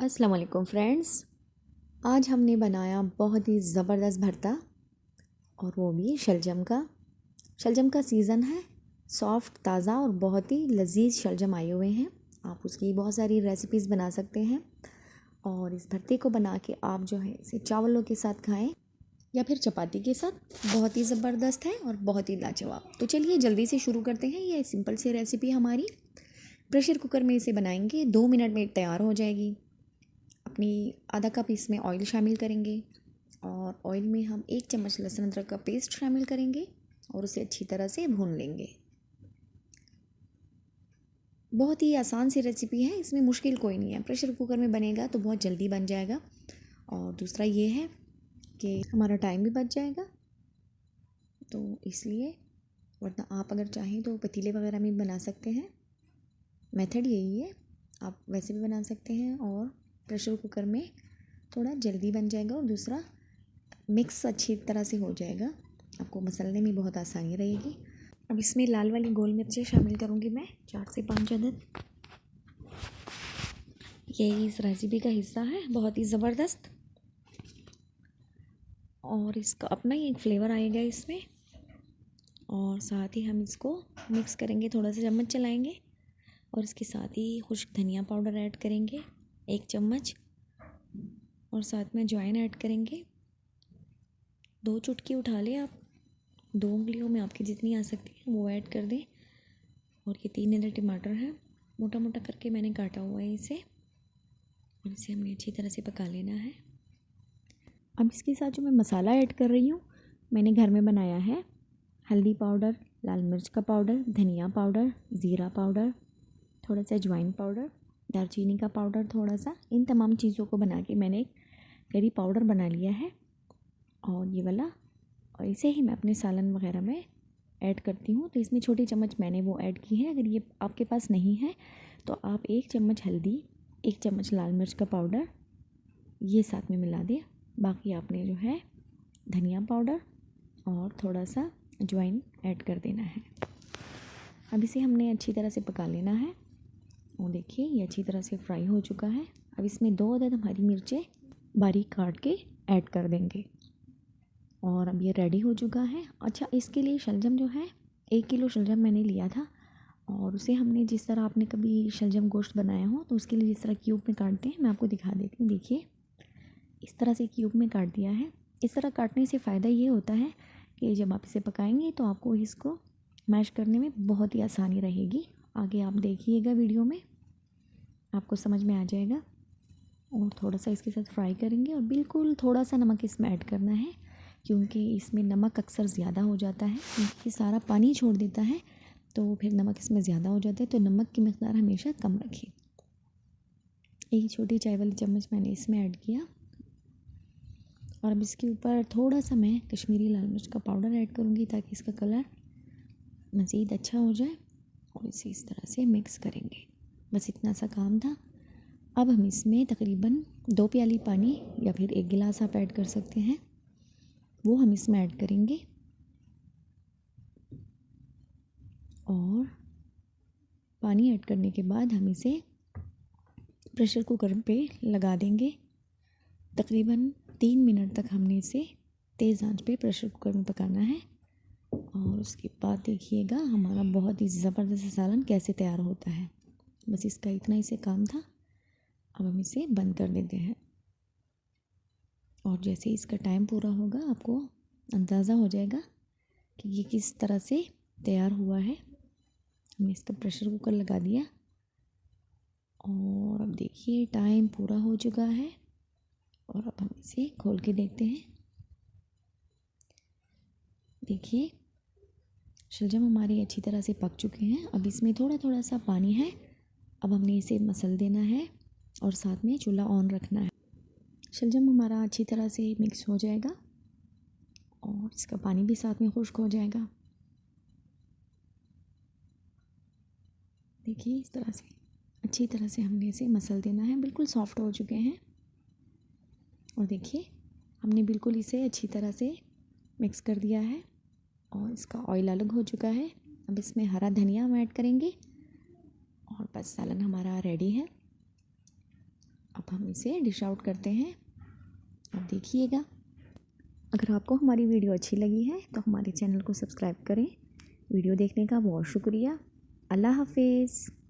अस्सलाम वालेकुम फ्रेंड्स। आज हमने बनाया बहुत ही ज़बरदस्त भरता और वो भी शलजम का। शलजम का सीज़न है, सॉफ्ट ताज़ा और बहुत ही लजीज शलजम आए हुए हैं। आप उसकी बहुत सारी रेसिपीज़ बना सकते हैं और इस भरते को बना के आप जो है इसे चावलों के साथ खाएं या फिर चपाती के साथ। बहुत ही ज़बरदस्त है और बहुत ही लाजवाब। तो चलिए जल्दी से शुरू करते हैं। ये सिंपल सी रेसिपी हमारी प्रेशर कुकर में इसे बनाएंगे, 2 मिनट में तैयार हो जाएगी। अपनी आधा कप इसमें ऑयल शामिल करेंगे और ऑयल में हम 1 चम्मच लहसुन अदरक का पेस्ट शामिल करेंगे और उसे अच्छी तरह से भून लेंगे। बहुत ही आसान सी रेसिपी है, इसमें मुश्किल कोई नहीं है। प्रेशर कुकर में बनेगा तो बहुत जल्दी बन जाएगा और दूसरा ये है कि हमारा टाइम भी बच जाएगा, तो इसलिए। वरना आप अगर चाहें तो पतीले वगैरह में बना सकते हैं। मेथड यही है, आप वैसे भी बना सकते हैं और प्रेशर कुकर में थोड़ा जल्दी बन जाएगा और दूसरा मिक्स अच्छी तरह से हो जाएगा, आपको मसलने में बहुत आसानी रहेगी। अब इसमें लाल वाली गोल मिर्चें शामिल करूँगी मैं, 4 से 5 अदद। यही इस रेसिपी का हिस्सा है, बहुत ही ज़बरदस्त और इसका अपना ही एक फ्लेवर आएगा इसमें। और साथ ही हम इसको मिक्स करेंगे, थोड़ा सा चम्मच चलाएँगे और इसके साथ ही खुश्क धनिया पाउडर ऐड करेंगे 1 चम्मच और साथ में अजवाइन ऐड करेंगे। 2 चुटकी उठा लें आप, 2 उंगलियों में आपकी जितनी आ सकती है वो ऐड कर दें। और ये 3 अदर टमाटर है, मोटा मोटा करके मैंने काटा हुआ है इसे, और इसे हमने अच्छी तरह से पका लेना है। अब इसके साथ जो मैं मसाला ऐड कर रही हूँ, मैंने घर में बनाया है। हल्दी पाउडर, लाल मिर्च का पाउडर, धनिया पाउडर, ज़ीरा पाउडर, थोड़ा सा अजवाइन पाउडर, दालचीनी का पाउडर थोड़ा सा। इन तमाम चीज़ों को बना के मैंने एक करी पाउडर बना लिया है और ये वाला, और इसे ही मैं अपने सालन वगैरह में ऐड करती हूँ। तो इसमें छोटी चम्मच मैंने वो ऐड की है। अगर ये आपके पास नहीं है तो आप 1 चम्मच हल्दी, 1 चम्मच लाल मिर्च का पाउडर ये साथ में मिला दें। बाकी आपने जो है धनिया पाउडर और थोड़ा सा अजवाइन ऐड कर देना है। अब इसे हमने अच्छी तरह से पका लेना है और देखिए ये अच्छी तरह से फ्राई हो चुका है। अब इसमें 2 अदद हरी मिर्चें बारीक काट के ऐड कर देंगे और अब ये रेडी हो चुका है। अच्छा, इसके लिए शलजम जो है 1 किलो शलजम मैंने लिया था और उसे हमने जिस तरह आपने कभी शलजम गोश्त बनाया हो तो उसके लिए जिस तरह क्यूब में काटते हैं, मैं आपको दिखा देती हूँ। देखिए इस तरह से क्यूब में काट दिया है। इस तरह काटने से फ़ायदा ये होता है कि जब आप इसे पकाएंगे तो आपको इसको मैश करने में बहुत ही आसानी रहेगी। आगे आप देखिएगा वीडियो में, आपको समझ में आ जाएगा। और थोड़ा सा इसके साथ फ्राई करेंगे और बिल्कुल थोड़ा सा नमक इसमें ऐड करना है, क्योंकि इसमें नमक अक्सर ज़्यादा हो जाता है, क्योंकि ये सारा पानी छोड़ देता है तो फिर नमक इसमें ज़्यादा हो जाता है। तो नमक की मिक़दार हमेशा कम रखें। 1 छोटी चाय वाली चम्मच मैंने इसमें ऐड किया और अब इसके ऊपर थोड़ा सा मैं कश्मीरी लाल मिर्च का पाउडर ऐड करूँगी ताकि इसका कलर मज़ीद अच्छा हो जाए और इसे इस तरह से मिक्स करेंगे। बस इतना सा काम था। अब हम इसमें तकरीबन 2 प्याली पानी या फिर 1 गिलास आप ऐड कर सकते हैं, वो हम इसमें ऐड करेंगे और पानी ऐड करने के बाद हम इसे प्रेशर कुकर पे लगा देंगे। तकरीबन 3 मिनट तक हमने इसे तेज़ आंच पे प्रेशर कुकर में पकाना है और उसके बाद देखिएगा हमारा बहुत ही ज़बरदस्त सालन कैसे तैयार होता है। बस इसका इतना ही से काम था। अब हम इसे बंद कर देते हैं और जैसे इसका टाइम पूरा होगा आपको अंदाज़ा हो जाएगा कि ये किस तरह से तैयार हुआ है। हमने इसका प्रेशर कुकर लगा दिया और अब देखिए टाइम पूरा हो चुका है और अब हम इसे खोल के देखते हैं। देखिए शलजम हमारे अच्छी तरह से पक चुके हैं। अब इसमें थोड़ा थोड़ा सा पानी है। अब हमने इसे मसल देना है और साथ में चूल्हा ऑन रखना है। शलजम हमारा अच्छी तरह से मिक्स हो जाएगा और इसका पानी भी साथ में खुश्क हो जाएगा। देखिए इस तरह से अच्छी तरह से हमने इसे मसल देना है। बिल्कुल सॉफ्ट हो चुके हैं और देखिए हमने बिल्कुल इसे अच्छी तरह से मिक्स कर दिया है और इसका ऑयल अलग हो चुका है। अब इसमें हरा धनिया हम ऐड करेंगे और बस सालन हमारा रेडी है। अब हम इसे डिश आउट करते हैं। आप देखिएगा। अगर आपको हमारी वीडियो अच्छी लगी है तो हमारे चैनल को सब्सक्राइब करें। वीडियो देखने का बहुत शुक्रिया। अल्लाह हाफिज़।